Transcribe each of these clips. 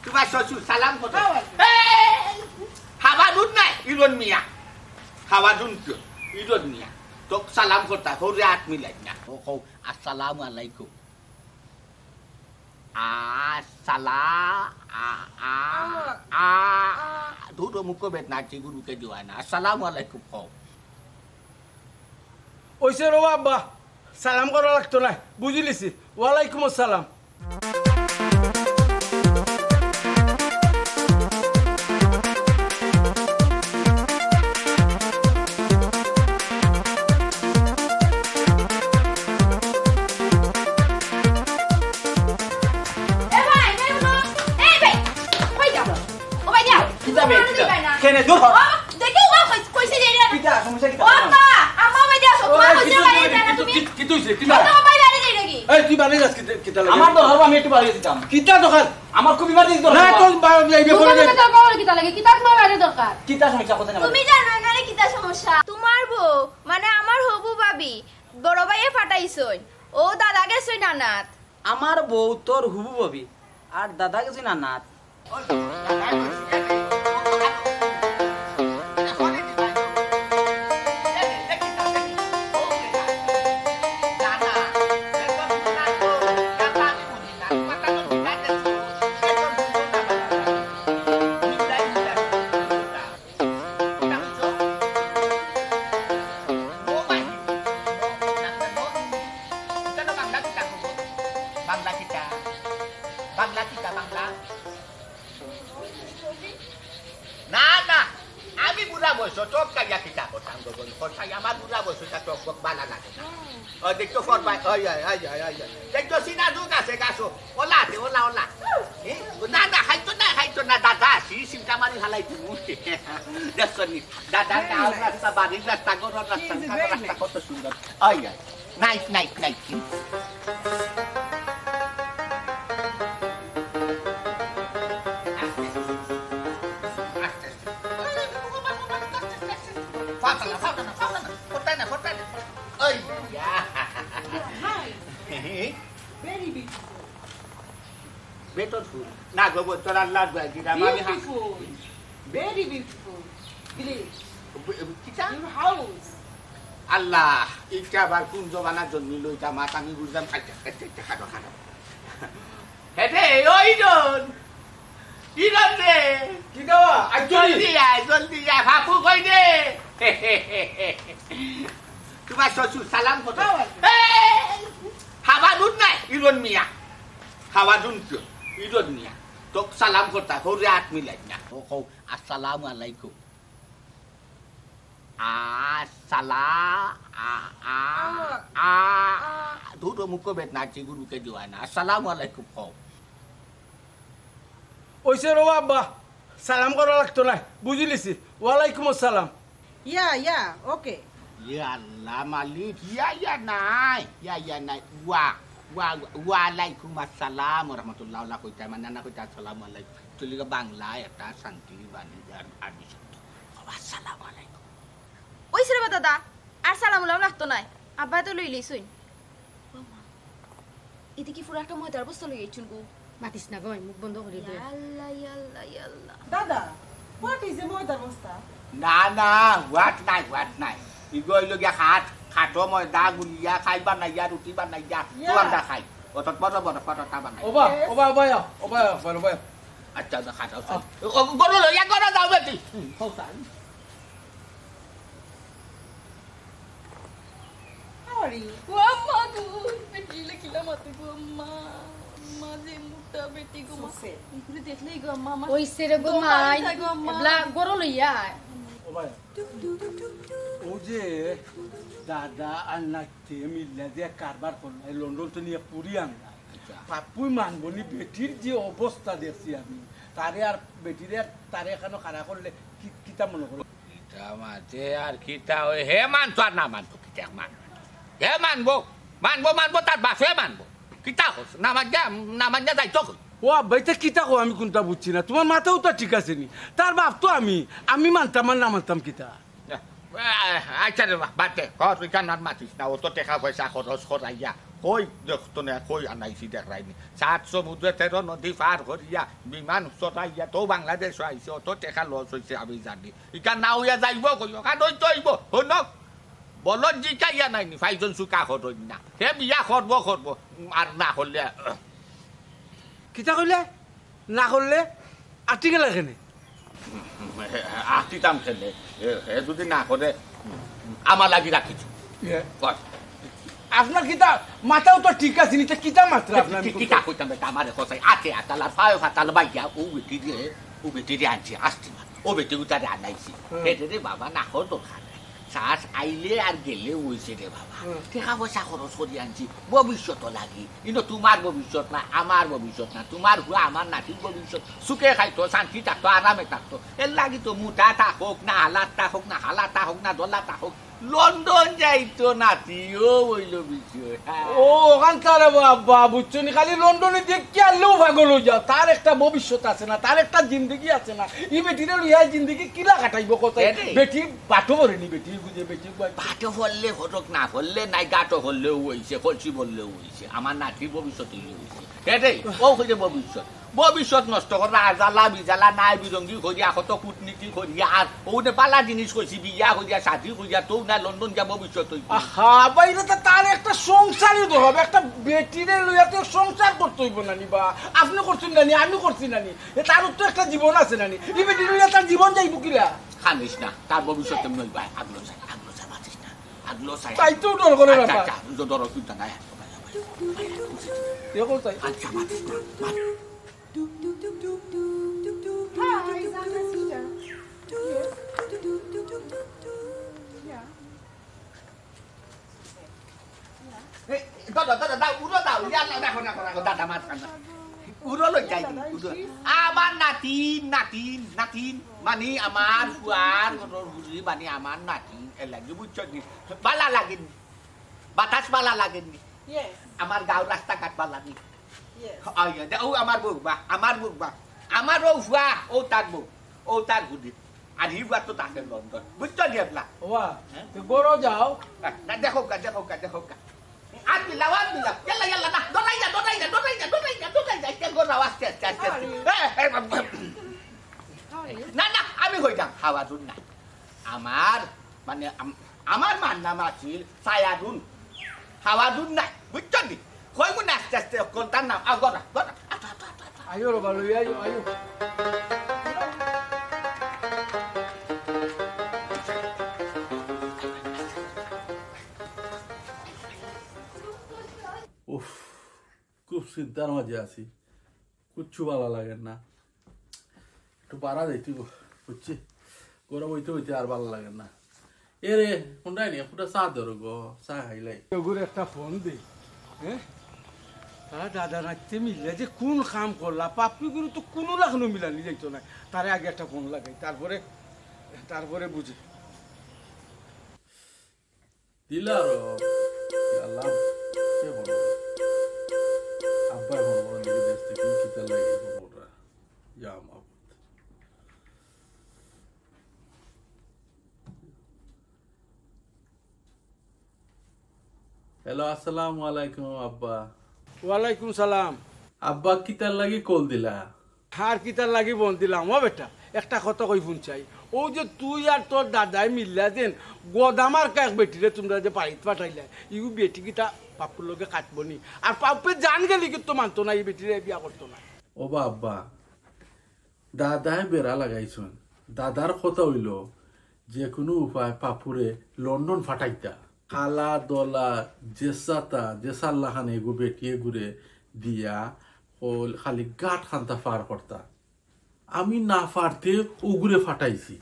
তোমার শ্বশুর সালাম করো হাওয়া দুন নাই ইরন মিয়া হাওয়া দুন ইরন মিয়া তো সালাম করতা হরে হাত মিলাই না ও আসসালামু আলাইকুম দুটো মুখ বেদ নাচি গুরুকে দিওয়ায় না আসসালামু আলাইকুম কও ওইসে রো আব্বা সালাম করা লাগতো না বুঝিলিছি ওয়ালাইকুম আসসালাম কেনে দূর হ দেখো ও কইছে যে এটা কিটা সমস্যা কিটা ও মা আম্মা ভাই দাও তোমার হচ্ছে বাইরে যানা তুমি কি তুইছে কি তো ভাই বাইরে যাই নাকি এই তুই বানে যাস কিটা লাগে আমার তো হরবা আমি একটু বাড়ি দিতাম কিটা দোকান আমার খুব ইমার্জেন্সি দরকার না তো লাইবে করে দে তো কল কিটা লাগে কিটা তোমার বাইরে দরকার কিটা সমস্যা কথা না তুমি জানো না রে কিটা সমস্যা তোমার বউ মানে আমার হবু ভাবি বড় ভাইয়ে ফাটাইছই ও দাদা গেছই নানাত আমার বউ তোর হুবু ববি আর দাদা গেছে না নাত দেখছো ফরবাই দেখছো সিনা দুক আছে গাছো ওলা না না খাইতো না দাদা আসি সিমটা মারি হালাই দেখছো নি দাদা কাল রাস্তা বাড়ির রাস্তা গরর রাস্তা কত সুন্দর nice Beautiful. Na go bo tola la gba gida ma mi ha. Very beautiful. Village. Kita Your house. Allah, ika bar kun jo bana jonni lo ita ma tami burzam khaita khado. Hete oi don. Iran de. কি গাওয়া জলদি আয় বাপু কই দে তোমার শ্বশুর সালাম করো হাওয়া দুন নাই ইরন মিয়া হাওয়া দুন ইরন মিয়া তো সালাম করতা হরে হাত মিলাই না ও আসসালামু আলাইকুম দুটো মুখ বেদ নাচি গুরুকে দিওয়ায় না আসসালামু আলাইকুম কও ওইসে রো আব্বা সালাম করা লাগতো না বুঝিলিছি ওয়ালাইকুম আসসালাম Yeah, okay. Ya Allah Malik, ya naik, ya naik. Waalaikumsalam warahmatullahi wabarakatuh. Mana nak ucap assalamualaikum. Itu juga Bangla ya, ta santi bani dan habis. Wassalamualaikum. ওই ছেলে দাদা আর সালাম আলাইকুম লাগতো না আব্বা তো লইলি শুন এদিকে কি পুরো একটা ময়দার বস্তা লই আইছুন গো মাতিস না গয় মুখ বন্ধ করে দে আল্লাহ দাদা what is a mother bosta Na, what night. Igo ilo gya khato mo da guliya khai banaya ruti banaya. Tuang da khai. Otot poto ta banaya. ওবা Acha da khato. Goro lo ya goro da beti. Hosan. how are you ও আম্মা গো বেটি লাগিলা মতে গো আম্মা মাঝে মুটা বেটি গো মা ইকুরে দেখলেই গো আম্মা ওই সেরে গো মাই এবলা গরো লইয়া ওবা ও যে দাদা আর নাকতে মিল্লা যে কারবার করলো লন্ডন তো নিয়ে পুরি আনলা পাপুই মানবনি বেটির যে অবস্থা দেখছি আমি তারে আর বেটিরে তারে এখানে খাড়া করলে কিতা মনে করো Kita mate ar kita he mantu ar na mantu kita man. He manbo tar baso he manbo. Kita hos namanya dai tok. ও আব্বাইতে কিতা কো আমি কোনটা বুঝছি না তোমার মাথাও তো ঠিক আছে নি তার বাপ তো আমি মানতাম আর না মানতাম কিতা Acha de bate. Kau ikan nan mati. Na oto te kau sa khoros khoraya. কই দেখতো না কই আনাইছি দেখাইনি 7 সমুদ্র 13 নদী পার করিয়া বিমান চটাইয়া তো বাংলাদেশ আইছে অত টেকা লস হয়েছে আমি জানি ইকা না হইয়া যাইব কই কাদই তো আইব শুনক বলত জিকাইয়া নাইনি ফাইজন চুকা হতই না হে বিয়া করব আর না হলে কিতা কইলে না করলে আটি গেলা কেনে আতিতাম খেলে হে যদি না করে আমার লাগি রাখিছো কর আপনার কিতা মাথাও তো ঠিক আছে নিতে কিতা মাত্রা আপনার কিতা কইতাম বেটা আমারে কথাই আছে আতালা ফায় ফাতাল বাইয়া ও বেটি রে আনছি আসতি না ও বেটি উতারে আনাইছি হেতে রে বাবা না হর দরকার শ্বাস আইলে আর গেলে হইছে রে বাবা টাকা পয়সা খরচ করি আনছি ভবিষ্যৎ লাগি কিন্তু তোমার ভবিষ্যৎ না আমার ভবিষ্যৎ না তোমার হুয়া আমার নাতির ভবিষ্যৎ সুখে খাইতো শান্তি থাকতো আরামে থাকতো এর লাগি তো মুটা থাকুক না হালাতা হোক না হালাতা হোক না দলাতা হোক লন্ডন যাইতো নাতিও বইল বিষয় ও ওখান তারে বাবা বুঝছো নি খালি লন্ডনে যে কি আল্লাহ পাগল হয়ে যাও তার একটা ভবিষ্যৎ আছে না তার একটা জিন্দগি আছে না এই বেটিরে লইয়া জিন্দগি কিলা কাটাইব কত বেটি পাঠো ভরেনি বেটি বুঝে বেটি পাঠো হলে হরক না হলে নাই গাটো হলেও হইছে কলসি বললেও হইছে আমার নাতির ভবিষ্যৎ হইছে এটাই ও হইছে ভবিষ্যৎ নষ্ট করা জ্বালা বিজালা নাই বিরঙ্গি করিয়া কত কূটনীতি করিয়া আর ওনে পালা জিনিস কইছি বিয়া করিয়া শাদি করিয়া তো না লন্ডন যা ভবিষ্যৎ হইছে আহা বাইরে তো তার একটা সংসারই তো হবে একটা বেটিরে লইয়া তো সংসার করতে হইব নানি বা আপনি করছেন নানি আমি করছি নানি তার তো একটা জীবন আছে নানি এই বেটি লইয়া তার জীবন যাইব কিলা খানিস না তার ভবিষ্যৎ এমনি হইবা আগলো চাই মাতিস না আগলো চাই তাই তো ডর করে না আচ্ছা ডর চিন্তা নাই দেখো তাই আচ্ছা মাতিস না আমার নাতিন মানে আমার ফুয়ার মানে আমার নাতিন লাগি বুঝছো বালা লাগেনি বাতাস বালা লাগেনি আমার গাঁও রাস্তাঘাট বালা নি ও আমার বউবা আমার ও ফুয়া ও তার বউ ও তার গুদি আর হিবা তো তাকে লন্ডন বুঝছো দিয়েলা ওয়া তো গরো যাও না দেখো কা আর বিলাও ইয়াল্লা না দোলাই যা কে গোরা আস্তে না আমি হইতাম হাওয়া দুন না আমার মানে আমার মান নাম আছিল ছায়াদুন হাওয়া দুন নাই বুঝছো নি কই মু আস্তে আস্তে কোনটার নাম আগরা আইও রে বালু আইও উফ খুব চিন্তার মাঝে আছি কিচ্ছু ভালো লাগে না একটু পারা যাইতে বুঝছি গরম হইতে আর ভালো লাগে না এ রে কোনটাই নি পুরো চা ধরো গো চা খাইলাই ওগুলো একটা ফোন দে হ্যাঁ দাদা নাচতে মিললে যে কোন কাম করলা পাপি গুলো তো কোনো লাগানো মিলানি যাইতো না তারে আগে একটা ফোন লাগাই তারপরে বুঝি দিলার আল্লাহ কে বলো আব্বা বলো নিজে দেশ থেকে কিতা লাগে বড়রা ইয়া মাবুদ হ্যালো আসসালামু আলাইকুম আব্বা ওয়ালাইকুম সালাম আব্বা কিতার লাগি কল দিলা আর কিতার লাগি বন দিলাম ও বেটা একটা কথা কই ফোন চাই ও যে তুই আর তোর দাদাই মিললা দেন গোদামার কাক বেটিরে তোমরা যে বাড়িত পাঠাইলা ইউ বেটি কিটা পাপুর লগে কাটবো নি আর পাপে জান গেলি কি তো মানতো না এই বেটিরে বিয়া করতো না ও আব্বা দাদাই বেড়া লাগাইছুন দাদার কথা হইল যে কোনো উপায় পাপুরে লন্ডন ফাটাইতা খালা দলা জেসাল্লাহান এগু বেটিয়ে ঘুরে দিয়া ও খালি গাঠ খান্তা ফার করতা আমি না ফারতে উগুরে ফাটাইছি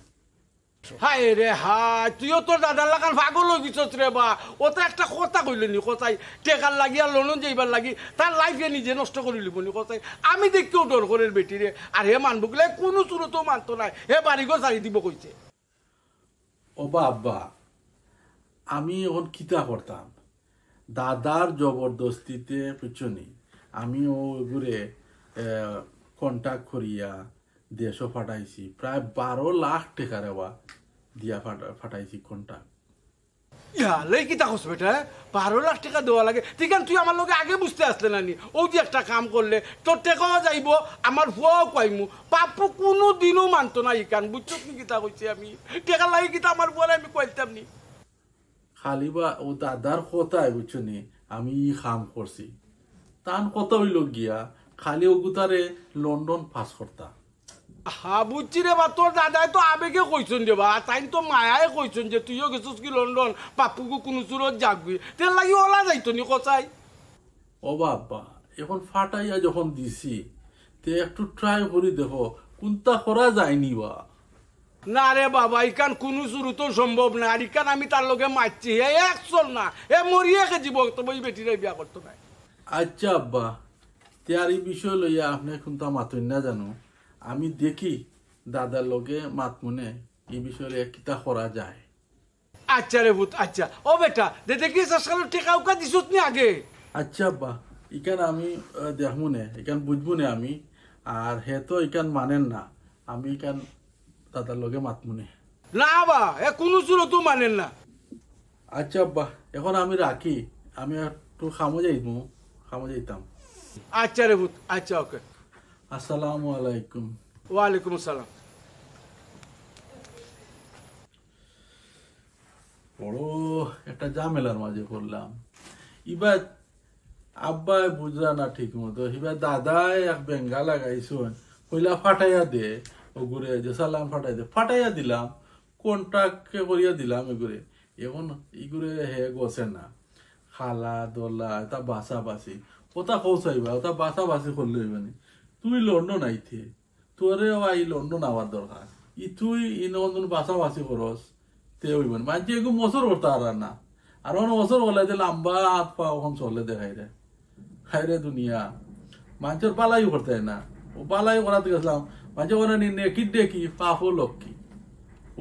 হায় রে হায় তুইও তোর দাদার লাগান পাগল হয়ে গেছিস রে বা ও তো একটা কথা কইল নি কথাই টেকার লাগিয়া লন্ডন যাইবার লাগি তার লাইফে নিজে নষ্ট করে লিব নি কথাই আমি দেখতেও ডর করে বেটিরে আর হে মানবো গেলে কোনো চুরতো মানতো নাই হে বাড়িঘর ছাড়ি দিব কইছে ও আব্বা আমি এখন কিতা করতাম দাদার জবরদস্তিতে পিছনে আমি ওগুরে কন্ট্যাক্ট করিয়া দেশও ফাটাইছি প্রায় 12 লাখ টাকা রেওয়া দিয়া ফাটাইছি কন্ট্যাক্ট ইয়ালে কিতা কস বেটা 12 লাখ টাকা দেওয়া লাগে ঠিক আছে তুই আমার লগে আগে বুঝতে আসলে না নি ও যে একটা কাম করলে তোর টাকাও যাইব আমার ফুয়াও কইমু পাপু কোনো দিনও মানতো না ইকান বুঝছো কি কিতা কইছি আমি টাকা লাগে কিতা আমার ফুয়ারে আমি কইতাম নি খালি বা ও দাদার কথাই বুঝছো নি আমি ই কাম করছি তান কত হইল গিয়া খালি ওগুতারে লন্ডন পাস করতা হা বুঝছি রে বা তোর দাদাই তো আবেগে কইছেন রে বা তাই তো মায়ায় কইছেন যে তুইও গেছিস কি লন্ডন পাপুকে কোনো সুরত যাবি তেল লাগি ওলা যাইতো নি কচাই ও বাবা এখন ফাটাইয়া যখন দিছি তে একটু ট্রাই করি দেখো কোনটা করা যায়নি বা না রে বাবা ইকান কোনো শুরু তো সম্ভব না আর ইকান আমি তার লগে মারছি এ এক চল না এ মরিয়ে খেয়ে তো ওই বেটিরে বিয়া করতো না আচ্ছা আব্বা তে আর এই বিষয় লইয়া আপনি কোনটা মাতই না জানো আমি দেখি দাদার লগে মাত মনে এই বিষয়ে কিতা করা যায় আচ্ছা রে ভূত আচ্ছা ও বেটা দেখি সাসকাল টেকা উকা দিছত নি আগে আচ্ছা আব্বা ইকান আমি দেখবো নে ইকান বুঝবো নে আমি আর হে তো ইকান মানেন না আমি ইকান দাদার লগে মাত মনে না বা এ কোনো সুরতো মানেন না আচ্ছা আব্বা এখন আমি রাখি আমি একটু খামো যাইতাম আচ্ছা রে ভূত আচ্ছা ওকে আসসালামু আলাইকুম ওয়ালাইকুম আসসালাম বড় একটা ঝামেলার মাঝে পড়লাম এবার আব্বাই বুঝলা না ঠিক মতো এবার দাদাই এক বেঙ্গা লাগাইছুন কইলা ফাটাইয়া দে ওগুরে যে সালাম ফাটাইয়া দিলাম কন্ট্রাক্ট করিয়া দিলাম এগুরে এখন এগুরে হে গছে না খালা দোলা তা বাসা বাসি ওটা পৌঁছাইবা ওটা বাসা বাসি করলে হইবানি তুই লন্ডন আইতে তোরে এই লন্ডন আওয়ার দরকার তুই ইন বাসা বাসি করস তে হইবেন মানছি এগুলো মসর করতে আর না আর মসর বলে যে লম্বা হাত পা ওখান চলে দেখাই রে খাই রে দুনিয়া মানুষের পালাই করতে না ও পালাই করাতে গেছিলাম মাঝে ওরা নেকি ডেকি পাপো লক্ষ্মী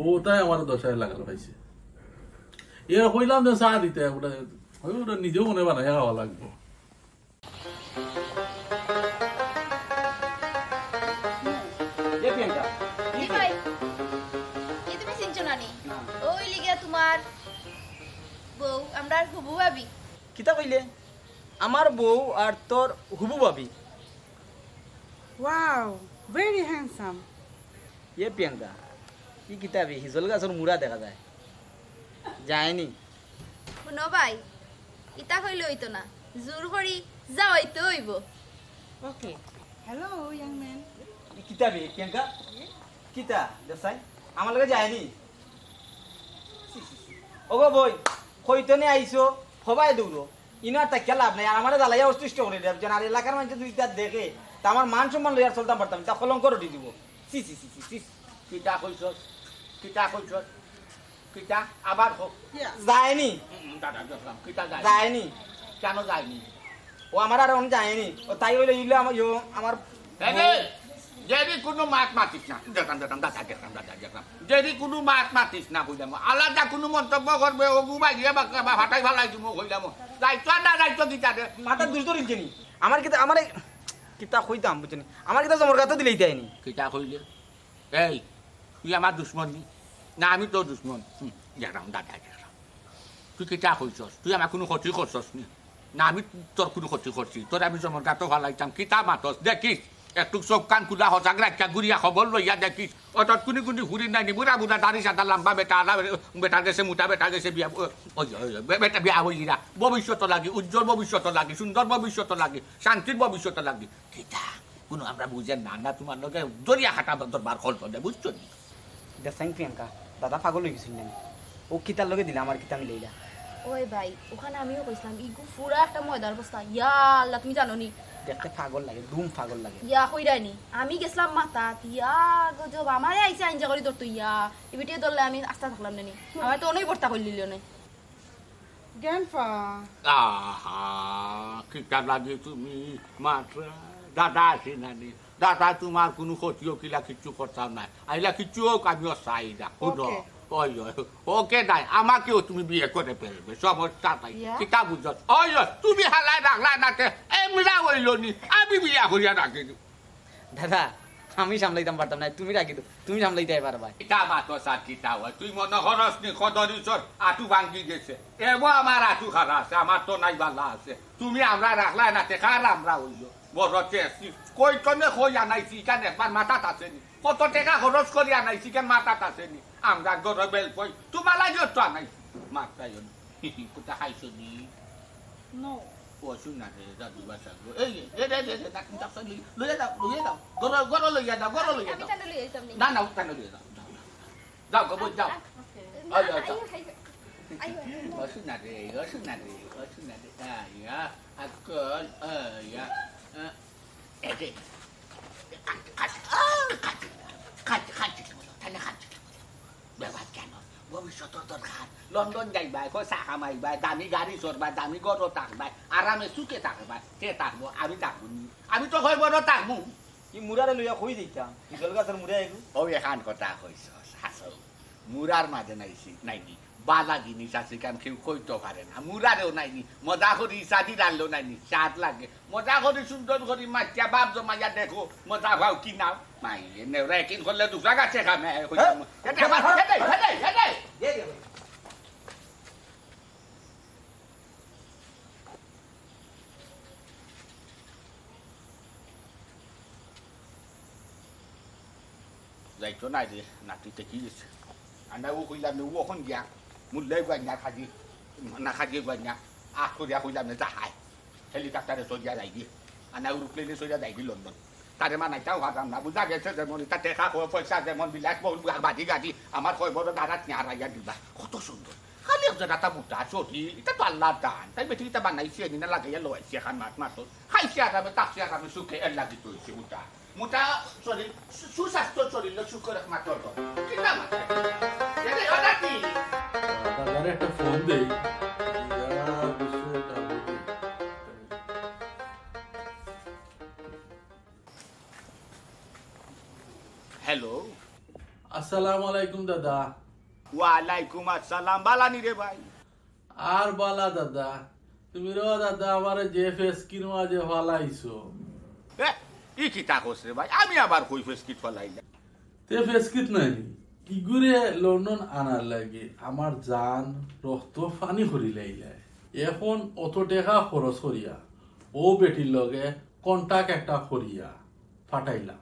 ওটাই আমার দশায় লাগাল পাইছে এর কইলাম যে চা দিতে ওটা নিজেও মনে বানাই খাওয়া লাগবো তুমি চিনছো না নি ওই লিগে তোমার বউ আমরা হুবু ভাবি কিতা কইলে আমার বউ আর তোর হুবু ভাবি Wow, very handsome. এ প্রিয়াঙ্কা কি কিতাবি হিজল গাছের মুড়া দেখা যায় যায়নি শুনো ভাই ইতা হইলে হইতো না জোর করি যাও হইতে হইব Okay. Hello, young man. কিতাবি Priyanka কিতা দেখাই আমার লগে যায়নি ওগো বই কইতনে আইছো সবাই দৌড়ো ইনার তাকিয়া লাভ নাই আর আমার জ্বালাইয়া অসৃষ্ট করে দেব যেন আর এলাকার মানুষ দুইটা দেখে তা আমার মান সম্মান লইয়ার চলতাম পারতাম তা কলঙ্ক রটি দিব সি সি সি সি সি কিতা কইছস কিতা আবার হোক যায়নি দাদা দেখলাম কিতা যায় যায়নি কেন যায়নি ও আমার আর অনেক যায়নি ও তাই হইলে ইলে আমার যদি কোনো মাত মাতিস না দেখলাম দাদা যদি কোনো মাত মাতিস না কইলাম আলাদা কোনো মন্তব্য করবে ও গুবাই দিয়ে বা ফাটাই ফালাই দিব কইলাম দায়িত্ব না দায়িত্ব কিতা দে মাথা দুষ্ট রিলছেনি আমার কিতা আমার কিতা কইতাম বুঝছেনি আমার কিতা জমর গাতে দিলেই দেয়নি কিতা কইলে এই তুই আমার দুশ্মন না আমি তোর দুশ্মন দেখলাম দাদা দেখলাম তুই কিতা কইছস তুই আমার কোনো ক্ষতি করছস না আমি তোর কোনো ক্ষতি করছি তোর আমি জমর গাতো ফালাইতাম কিতা মাতস দেখিস একটু চোখ কান কুলা হচাক রাখা গুড়িয়া খবর লইয়া দেখিস অর্থাৎ কুনি কুনি ঘুরি নাই বুড়া বুড়া দাঁড়ি সাদা লাম্বা বেটা গেছে মোটা বেটা গেছে বিয়া বেটা বিয়া হইলিরা ভবিষ্যৎ লাগে উজ্জ্বল ভবিষ্যৎ লাগে সুন্দর ভবিষ্যৎ লাগে শান্তির ভবিষ্যৎ লাগে কিতা কোনো আমরা বুঝেন না না তোমার লগে দরিয়া হাঁটা দরবার কল্প দেয় বুঝছো নি দেখছেন প্রিয়াঙ্কা দাদা পাগল হয়ে গেছিল ও কিতার লগে দিলা আমার কিতা মিলাইলা ওই ভাই ওখানে আমিও কইছিলাম ইগু পুরা একটা ময়দার অবস্থা ইয়া আল্লাহ তুমি জানো নি দেখতে পাগল লাগে ধুম পাগল লাগে ইয়া কইরানি আমি গেছিলাম মাথা ইয়া গজব আমারে আইছে আইনজা করি ধরতো ইয়া এবিটে ধরলে আমি আস্তা থাকলাম নানি আমার তো অনেক বর্তা করলিল না Grandpa. আহা কিতা লাগে তুমি মাত্র দাদা আসি নানি দাদা তোমার কোনো ক্ষতিও কিলা কিচ্ছু করতাম নাই আইলা কিচ্ছু হোক আমিও চাই না শুনো ওই ওকে নাই আমাকেও তুমি বিয়ে করে ফেলবে সমস্যা নাই কিতা বুঝছ ওই তুমি হালাই রাখলাই না এমরা হইল নি আমি বিয়া করিয়া রাখি দাদা আমি সামলাইতাম পারতাম না তুমি রাখি তো তুমি সামলাইতে পারবা কিতা মাতো সার কিতা হয় তুই মনে করস নি খদরিছর আটু ভাঙ্গি গেছে এব আমার আটু খারা আছে আমার তো নাই বালা আছে তুমি আমরা রাখলা না টেকা আমরা হইল বড় চেষ্টি কই কনে কই আনাইছি কেন একবার মাথাত আছে নি কত টাকা খরচ করি আনাইছি কেন মাথাত আছে নি আমরা গর বেল কই তোমার লাগিও তো আনাইছি মাথায় কোথা খাইছো নি No. ও শুনা রে দাদু বাসা এই লইয়া দাও গর লইয়া দাও আমি টানে লই যাইতাম নি না না উঠানো লইয়া দাও যাও গো বই যাও আয় আয় Osunade. Ya, akol, ya. Ede. Kaç. Tane kaç. Bebat কেন? ভবিষ্যৎ দরকার লন্ডন যাইবাই পয়সা কামাইবাই দামি গাড়ি চড়বাই দামি গরু থাকবাই আরামে সুখে থাকবাই সে থাকবো আমি থাকবো আমি তো হয় বড় থাকবো কি মুরারে লইয়া কই দিতাম ইগল গাছের মুরা এগু ও এখান কথা কইছ হাসল মুরার মাঝে নাইনি বালা জিনিস আছে কারণ কেউ কইতে পারে না মুরারেও নাইনি মজা করি ইসাদি রাখলেও নাইনি স্বাদ লাগে মজা করি সুন্দর করি মাটিয়া বাপ জমাইয়া দেখো মজা ভাও কি নাও মাই এনে রেকিন করলে দুসরা গাছে খামে যাইতো নাই রে নাতিতে কি গেছে আন্ডা ও কইলাম নে ও কোন গিয়া মুল্লে গয়া খাজি না খাজি গয়া আখ করিয়া কইলাম নে যাহাই হেলিকপ্টারে সরিয়া যাইবি আন্ডা উড়প্লেনে সরিয়া যাইবি লন্ডন তারে মানাইতাও হারাম না বুঝা গেছে যেমন তাতে খা পয়সা যেমন বিলাস বহু বাজি গাজি আমার কয় বড় দাঁড়াত হারাইয়া দিবা কত সুন্দর খালি একজন একটা মোটা চটি এটা তো আল্লাহ দান তাই বেটিটা বানাইছে এদিন লাগাইয়া লইছে খান মাছ খাইছে আরামে তাকছে আরামে সুখে এর লাগি তৈছে মোটা শরীর সুস্বাস্থ্য শরীর সুখের একমাত্র কিনা মাত্র দাদারে একটা ফোন দেই হ্যালো আসসালামু আলাইকুম দাদা ওয়ালাইকুম আসসালাম বালানি রে ভাই আর বালা দাদা তুমি রো দাদা আমারে যে ফেস কিনওয়া যে ফালাইছো ই কি তাকস রে ভাই আমি আবার কই ফেস কিট ফলাইলাম তে ফেস কিট নাই ইগুরে লন্ডন আনার লাগে আমার জান রক্ত পানি করি লাইলে এখন অত টাকা খরচ করিয়া ও বেটির লগে কন্টাক্ট একটা করিয়া ফাটাইলাম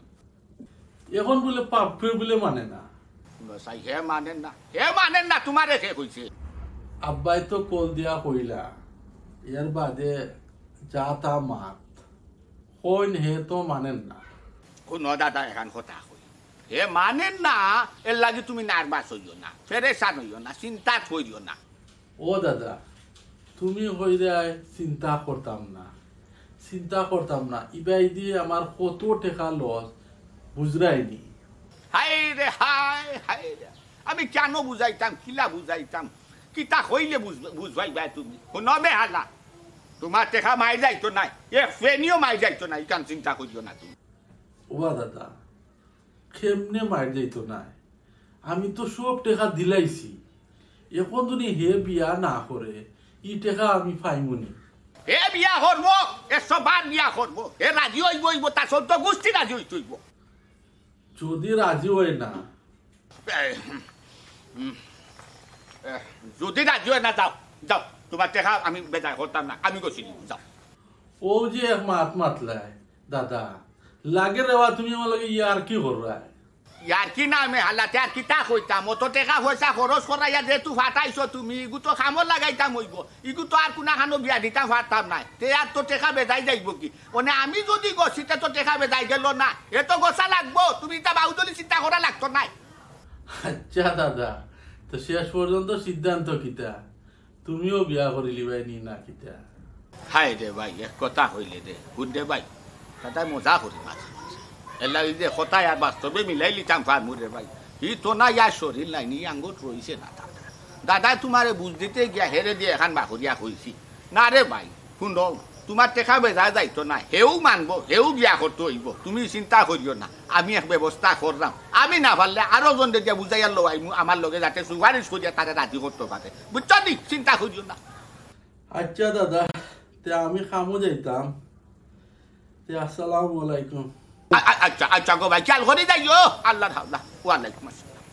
এখন বলে পাপে বলে মানে না সাই হে মানেন না তোমারে কে কইছে আব্বাই তো কল দিয়া কইলা এর বাদে যা তা মাত কইন হে তো মানেন না কোন দাদা এখন কথা কই হে মানেন না এর লাগি তুমি নার্ভাস হইও না পেরেশান হইও না চিন্তা করিও না ও দাদা তুমি হইরাই চিন্তা করতাম না ইবাই দিয়ে আমার কত টাকা লস বুঝরাইনি হাই রে আমি কেন বুঝাইতাম কিলা বুঝাইতাম কিতা হইলে বুঝবাই ভাই তুমি শুনবে হালা তোমার টেকা মাই যাইতো নাই এ ফেনিও মাই যাইতো নাই কেন চিন্তা করিও না তুমি ও দাদা কেমনে মার যাইতো না আমি তো সব টাকা দিলাইছি এখন যদি হে বিয়া না করে ই টাকা আমি পাইমনি এ বিয়া করবো এ সবার বিয়া করবো এ রাজি হইব তার সত্য গোষ্ঠী রাজি হইব যদি রাজি হয় না যদি রাজি হয় না যাও তোমার টেকা আমি বেজার করতাম না আমি গেছি যাও ও যে এক মাতলাই দাদা লাগে রেবা তুমি আমার লগে ইয়ার কি কররা ইয়ার কি না আমি হালাতে আর কিতা কইতাম অত টেকা পয়সা খরচ করাইয়া যেহেতু ফাটাইছো তুমি ইগু তো খামর লাগাইতাম হইব ইগু তো আর কোনা খানো বিয়া দিতাম ফাটাম নাই তে আর তো টেকা বেজাই যাইব কি মানে আমি যদি গছিতে তো টেকা বেজাই গেল না এ তো গছা লাগবো তুমি তা বাউদলি চিন্তা করা লাগতো নাই আচ্ছা দাদা তো শেষ পর্যন্ত সিদ্ধান্ত কিতা তুমিও বিয়া করিলি ভাই নি না কিতা হাই রে ভাই এক কথা হইলে রে বুঝলে ভাই কথায় মজা করি মাঝে এলা যে কথায় আর বাস্তবে মিলাই লিতাম ফার্মু রে ভাই ই তো না ইয়ার শরীর নাই নি আঙ্গুট রইছে না দাদা তোমারে বুঝ দিতে গিয়া হেরে দিয়ে এখন বাকরিয়া হইছি না রে ভাই শুনো তোমার টেকা বেজা যাইতো না হেউ মানবো হেউ বিয়া করতে হইব তুমি চিন্তা করিও না আমি এক ব্যবস্থা করলাম আমি না পারলে আরো জন দিয়া বুঝাইয়া লই আমার লগে যাতে সুপারিশ করিয়া তারে রাজি করতে পারে বুঝছো নি চিন্তা করিও না আচ্ছা দাদা তে আমি খামো যাইতাম তে আসসালামু আলাইকুম আচ্ছা আচ্ছা গো ভাই খেয়াল করে যাইও আল্লাহ হাওলা ওয়ালাইকুম আসসালাম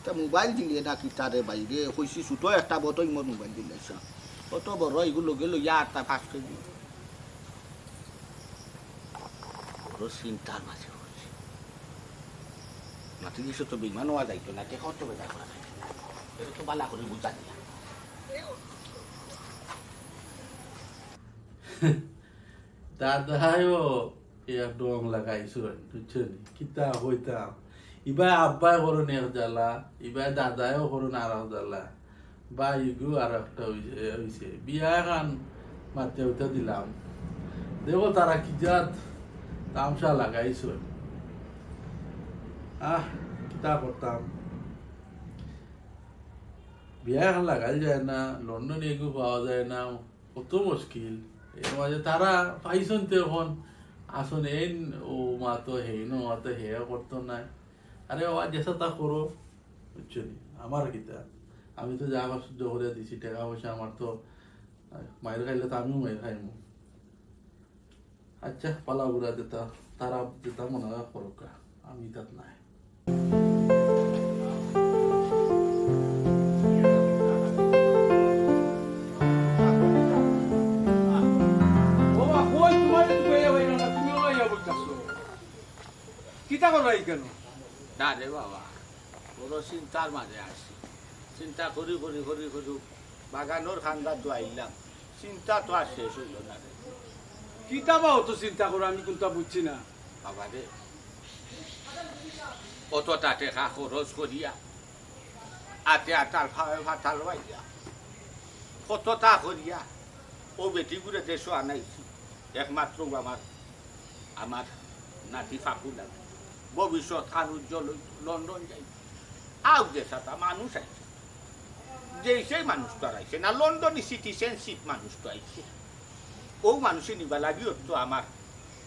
তা মোবাইল দিলে নাকি তারে বাইরে কইছি ছোট একটা বতই মোর মোবাইল দিলে কত বড় এগুলো গেল ইয়ার তা ফাঁস করে দিল বড় চিন্তার মাঝে হচ্ছে নাতি দিছে তো বিমান হওয়া যাইতো না কে কত বেজা করা যায় এটা তো বালা করে বুঝা দিয়া দাদাও এক ডং লাগাইছেন বুঝছেন কিতা হইতাম ইবাই আব্বাই করুন এক জ্বালা ইবাই দাদাও করুন আর এক জ্বালা বা ইগু আর একটা হইছে বিয়া খান মাতে উঠে দিলাম দেখো তারা কি জাত তামসা লাগাইছেন কিতা করতাম বিয়া খান লাগাই যায় না লন্ডনে এগু পাওয়া যায় না কত মুশকিল এর মাঝে তারা পাইছেন তো এখন আসুন এই ও মা তো হে নো মা তো হে করতো নাই আরে বাবা যেসা তা করো বুঝছো আমার কিতা আমি তো যা সহ্য করে দিছি টাকা পয়সা আমার তো মায়ের খাইলে তো আমিও মায়ের খাইমু আচ্ছা পালা ঘুরা যেতা তারা যেতা মনে হয় করুক আমি তাত নাই কিতা করো এই কেন না রে বাবা বড় চিন্তার মাঝে আসছি চিন্তা করি করি করি করি বাগানোর খান্দার তো আইলাম চিন্তা তো আর শেষ হইল না রে কিতা বা অত চিন্তা করো আমি কোনটা বুঝছি না বাবা রে অতটা টেকা খরচ করিয়া আতে আটাল ফাটাল বাইয়া কতটা করিয়া ও বেটিগুলো দেশও আনাইছি একমাত্র আমার নাতি ফাঁকু লাগে ভবিষ্যৎ খান উজ্জ্বল লন্ডন যাই আউ যে সাথে মানুষ আইছে যে সেই মানুষ তো আর আইছে না লন্ডনে সিটিজেনশিপ মানুষ তো আইছে ও মানুষের নিবা লাগিও তো আমার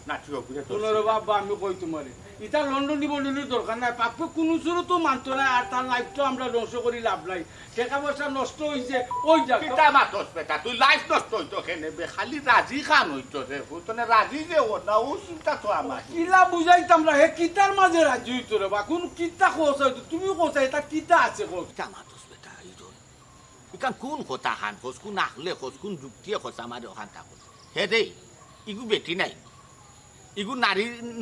নাতি অগুরে তোর বাবা আমি কই তোমারে এটা লন্ডন নিবন্ধনের দরকার নাই পাপ্পু কোনো চুরো তো মানতো না আর তার লাইফ তো আমরা ধ্বংস করি লাভ নাই টাকা পয়সা নষ্ট হয়েছে ওই কিতা মাতস বেটা তুই লাইফ নষ্ট হইতো কেনে বে খালি রাজি খান হইতো রে ফুতনে রাজি যে ও না ও চিন্তা তো আমার কিলা বুঝাইতাম না হে কিতার মাঝে রাজি হইতো রে বা কোন কিতা কোস হইতো তুমি কোস এটা কিতা আছে কোস কিতা মাতস বেটা এইটো ইকান কোন কথা খান কোস কোন আখলে কোস কোন যুক্তিয়ে কোস আমার ওখান তা কোস হে রে ইগু বেটি নাই ইগু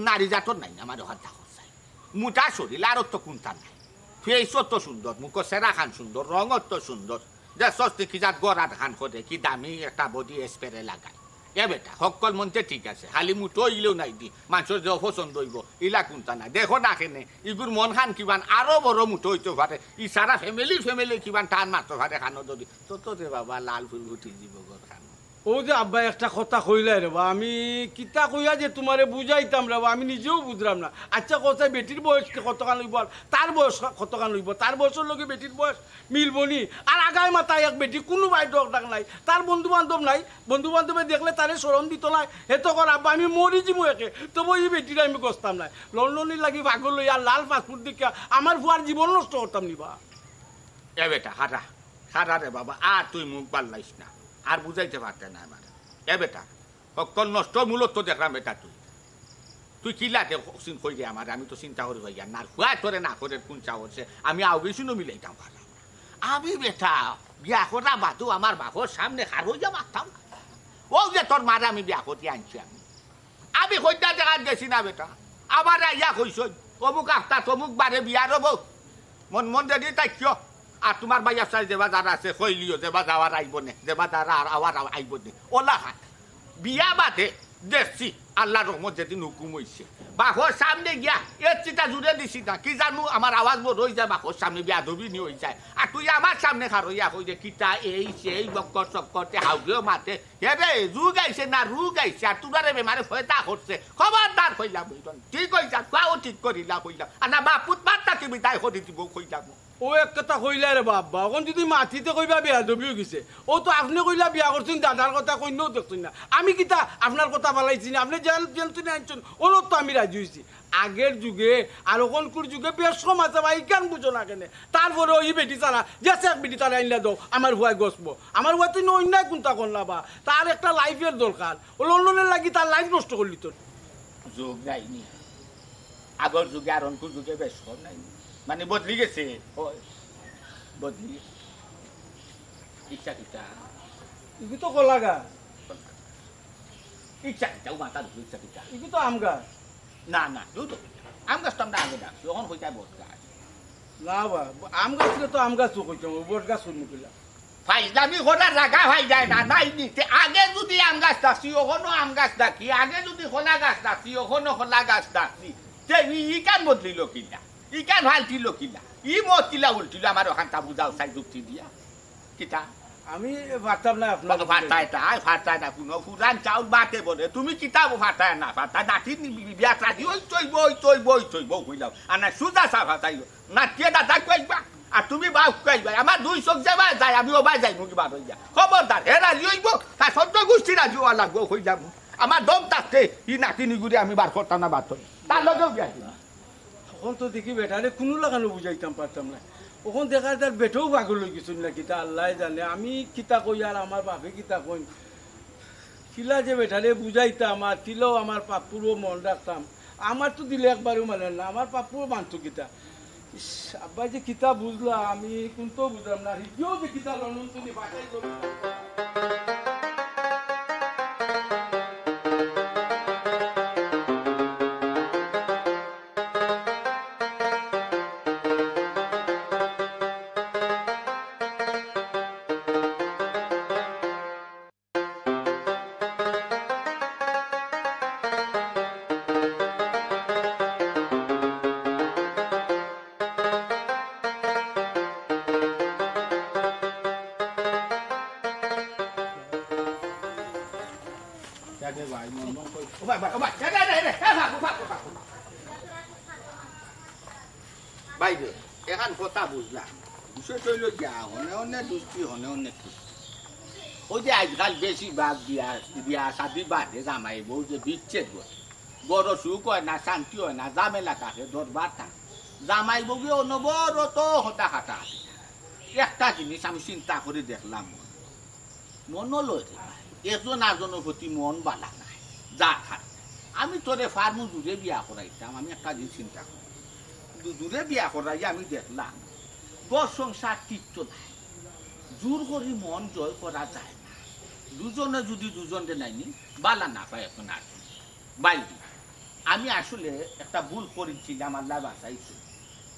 নারী জাতর নাই আমার ওখান তা কোস মুটা শরীর আর তো কোনটা নাই ফেস তো সুন্দর মুখ সেরা খান সুন্দর রঙ তো সুন্দর যে সস্তি কি যাত গড়াত খান করে কি দামি একটা বডি স্প্রে লাগায় এ বেটা সকল মনতে ঠিক আছে খালি মুঠো ইলেও নাই দি মানুষের যে পছন্দ হইব ইলা কোনটা নাই দেখো না কেনে ইগুর মন খান কিমান আরো বড় মুঠো হইতে পারে ই সারা ফ্যামিলি কিমান টান মাত্র পারে খানো যদি তো রে বাবা লাল ফুল উঠি যাব গর খান ও যে আব্বা একটা কথা কইলাই রে বা আমি কিতা কইয়া যে তোমারে বুঝাইতাম রে বা আমি নিজেও বুঝলাম না আচ্ছা কথা বেটির বয়স কতখান লইব তার বয়স কতখান লইব তার বয়সের লগে বেটির বয়স মিলবনি আর আগায় মাথায় এক বেটি কোনো বাইর ডাক নাই তার বন্ধু বান্ধব নাই বন্ধু বান্ধবে দেখলে তারে শরম দিত নাই হেতো কর আব্বা আমি মরি যাবো একে তবু এই বেটির আমি গছতাম নাই লন্ডনের লাগি ভাগল লইয়া লাল পাসপোর্ট দেখা আমার বুয়ার জীবন নষ্ট করতাম নিবা এ বেটা হারা রে বাবা আর তুই মুখ পাল্লাইস না আর বুঝাইতে পারতে না আমার এ বেটা সকল নষ্ট মূলত দেখলাম বেটা তুই কি লাগে কই রে আমার আমি তো চিন্তা করি ভাইয়া না খুয়া তোরে না করে কোন চা হচ্ছে আমি আউগেছিনো মিলাইতাম ভালো আমি বেটা বিয়া করা বাদু আমার বাপর সামনে খার হইয়া মারতাম ও যে তোর মারে আমি বিয়া করতে আনছি আমি হইতা দেখা গেছি না বেটা আবার ইয়া কইস অমুক আফতা তমুক বারে বিয়া রব মন যদি তাই কিয় আর তোমার ভাইয়া চাই যেবা যারা আছে কইলিও যেবা যাওয়ার আইব নে যেবা যারা আবার আইব নে ওলা খান বিয়া বাদে দেখছি আল্লাহর রহমত যেদিন হুকুম হইছে বাঘর সামনে গিয়া এর চিটা জুড়ে দিছি না কি জানো আমার আওয়াজ বোধ হয়ে যায় বাঘর সামনে বিয়া ধবি নি হয়ে যায় আর তুই আমার সামনে খার হইয়া কই যে কিতা এই সেই বক্কর চক্করতে হাউগেও মাতে হে রে রু গাইছে না রু গাইছে আর তুরারে বেমারে ফয়তা করছে খবরদার কইলাম ঠিক কইছা তাও ঠিক করিলা কইলাম আর না বাপুত বার্তা কি বিদায় করে দিব কইলাম ও এক কথা কইলা রে বাবা এখন যদি মাটিতে কইবা বিয়া দবি গেছে ও তো আপনি কইলা বিয়া করছেন দাদার কথা কইলেও দেখছেন না আমি কিতা আপনার কথা বালাইছি না আপনি জানতেন আনছেন ওর তো আমি রাজি হয়েছি আগের যুগে আর ওখানকার যুগে বেশ কম আছে ভাই কেন বুঝো না কেন তারপরে ওই বেটি তারা যেসে এক বেটি তারা আইনা দাও আমার ভয় গসবো আমার ভয় তুই অন্যায় কোনটা করলা বা তার একটা লাইফের দরকার ও লন্ডনের লাগি তার লাইফ নষ্ট করলি তোর যোগ যায়নি আগর যুগে আর অঙ্কুর যুগে বেশ কম নাই মানে বদলি গেছে বদলি ইচ্ছা কিতা ইগু তো কলা গাছ ইচ্ছা কিতাও মাথা ধুলো ইচ্ছা কিতা ইগু তো আম গাছ না না দুটো আম গাছ তো আমরা আগে ডাকছি ওখান হইতে বট গাছ না বা আম গাছকে তো আম গাছ কইতাম বট গাছ শুনু কইলাম ফাইজলামি করার জায়গা হয়ে যায় না নাই দিতে আগে যদি আম গাছ ডাকছি ওখানো আম গাছ ডাকি আগে যদি খোলা গাছ ডাকছি ওখানো খোলা গাছ ডাকছি তে ই কান বদলিল কিনা ই কান হালটিল কিনা ই মত কিলা উল্টিল আমার ওখানটা বুঝাও চাই যুক্তি দিয়া কিতা আমি ভাবতাম না আপনার ফাটায় না কোনো ফুরান চাউল বাটে বলে তুমি কিতাব ফাটায় না ফাটায় নাতি বিয়া রাজি ওই চইব হইলাম আর না সুদা চা ফাটাইল না কে দাদা কইবা আর তুমি বা কইবা আমার দুই চোখ যাবা যায় আমি ওবা যাই মুখি বার হইয়া খবরদার হে রাজি হইব তার সদ্য গোষ্ঠী রাজি হওয়া লাগবো হই যাব আমার দম থাকতে ই নাতি নিগুড়ি আমি বার করতাম না বার করি তার লগেও বিয়া দিন তখন তো দেখি বেটারে কোনো লাগানো বুঝাইতাম পারতাম না ওখান দেখা তার বেটেও পাগল হয়ে গেছিল না কিতা আল্লাহ জানে আমি কিতা কই আর আমার বাপে কিতা কই কিলা যে বেটারে বুঝাইতাম আর তিলেও আমার পাপুরও মন রাখতাম আমার তো দিলে একবারও মানে না আমার পাপুরও মানতো কিতা আব্বা যে কিতা বুঝলা আমি কোনটো বুঝলাম না হিকেও যে কিতা লন্ডন তুমি বাসাই করলাম বাইরে এখন কথা বুঝলাম বিষয় চইল গিয়া হনে হনে দুষ্টি হনে হনে ওই যে আজকাল বেশিরভাগ বিয়া শাদি বাদে জামাই বউ যে বিচ্ছেদ বড় সুখ হয় না শান্তি হয় না জামেলা থাকে দরবার থাকে জামাই বউ অনবরত হতা খাতা আছে একটা জিনিস আমি চিন্তা করে দেখলাম মনও লয় এজন আজনের প্রতি মন বালা নাই যা থাকে আমি তোরে ফার্মু দূরে বিয়া করাইতাম আমি একটা জিনিস চিন্তা করি দূরে বিয়া করাই আমি দেখলাম বর সংসার টিকতো নাই জোর করি মন জয় করা যায় না দুজনে যদি দুজনকে নাইনি বালা না পায় এখন আর বাইরে আমি আসলে একটা ভুল করেছিলাম আল্লাহ বাঁচাইছি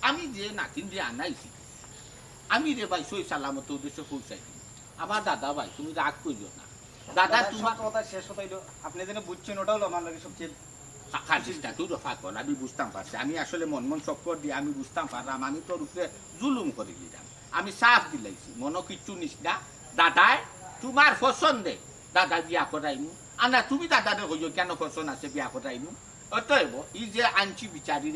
আমি যে নাতিন যে আনাইছি আমি রে ভাই সই সালামত উদ্দেশ্যে পৌঁছাইছি আবার দাদা ভাই তুমি রাগ করিও না দাদা তোমার কথা শেষ হতো আপনি যেন বুঝছেন ওটাও আমার লাগে সবচেয়ে আমি বুঝতাম পারছি আমি আসলে মন চক্কর দিয়ে আমি বুঝতাম পারলাম আমি তোর উপরে জুলুম করে দিলাম আমি সাফ দিলাইছি মনো কিচ্ছু নিস না দাদায় তোমার পছন্দে দাদা বিয়া করাইমু আনা তুমি দাদারে কইও কেন পছন্দ আছে বিয়া করাইমু অতএব ই যে আনছি বিচারি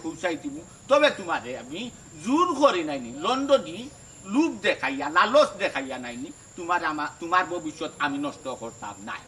পৌঁছাই দিমু তবে তোমারে আমি জোর করি নাইনি লন্ডনি লুপ দেখাইয়া লালচ দেখাইয়া নাইনি তোমার ভবিষ্যৎ আমি নষ্ট করতাম নাই